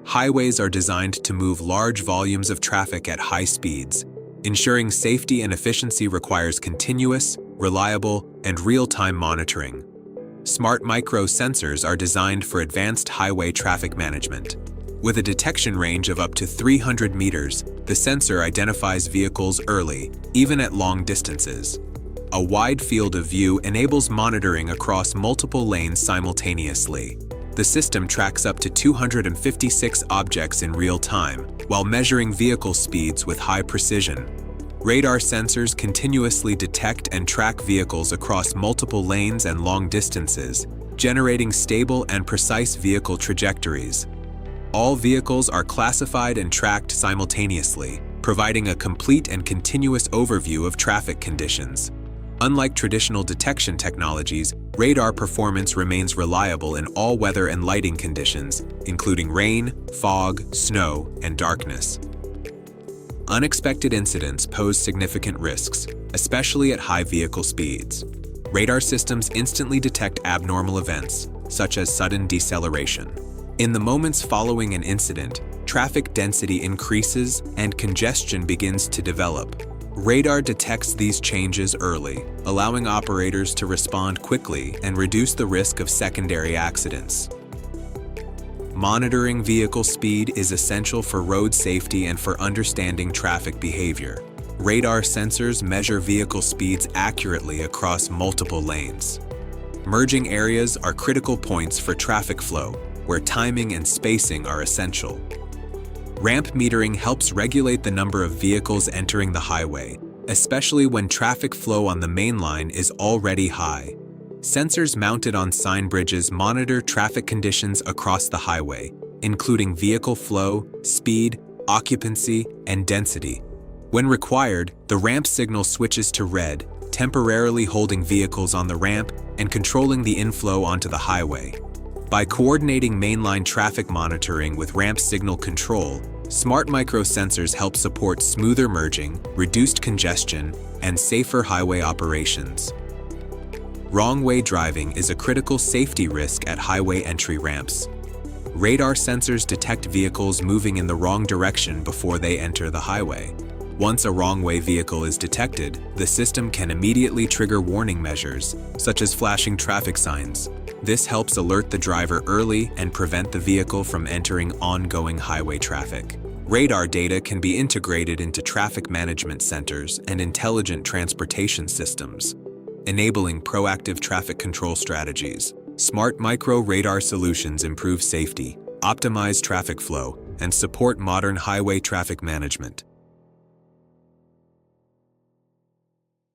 Highways are designed to move large volumes of traffic at high speeds. Ensuring safety and efficiency requires continuous, reliable, and real-time monitoring. Smartmicro sensors are designed for advanced highway traffic management. With a detection range of up to 300 meters, the sensor identifies vehicles early, even at long distances. A wide field of view enables monitoring across multiple lanes simultaneously. The system tracks up to 256 objects in real time, while measuring vehicle speeds with high precision. Radar sensors continuously detect and track vehicles across multiple lanes and long distances, generating stable and precise vehicle trajectories. All vehicles are classified and tracked simultaneously, providing a complete and continuous overview of traffic conditions. Unlike traditional detection technologies, radar performance remains reliable in all weather and lighting conditions, including rain, fog, snow, and darkness. Unexpected incidents pose significant risks, especially at high vehicle speeds. Radar systems instantly detect abnormal events, such as sudden deceleration. In the moments following an incident, traffic density increases and congestion begins to develop. Radar detects these changes early, allowing operators to respond quickly and reduce the risk of secondary accidents. Monitoring vehicle speed is essential for road safety and for understanding traffic behavior. Radar sensors measure vehicle speeds accurately across multiple lanes. Merging areas are critical points for traffic flow, where timing and spacing are essential. Ramp metering helps regulate the number of vehicles entering the highway, especially when traffic flow on the main line is already high. Sensors mounted on sign bridges monitor traffic conditions across the highway, including vehicle flow, speed, occupancy, and density. When required, the ramp signal switches to red, temporarily holding vehicles on the ramp and controlling the inflow onto the highway. By coordinating mainline traffic monitoring with ramp signal control, smartmicro sensors help support smoother merging, reduced congestion, and safer highway operations. Wrong-way driving is a critical safety risk at highway entry ramps. Radar sensors detect vehicles moving in the wrong direction before they enter the highway. Once a wrong-way vehicle is detected, the system can immediately trigger warning measures, such as flashing traffic signs. This helps alert the driver early and prevent the vehicle from entering ongoing highway traffic. Radar data can be integrated into traffic management centers and intelligent transportation systems, enabling proactive traffic control strategies. Smartmicro radar solutions improve safety, optimize traffic flow, and support modern highway traffic management.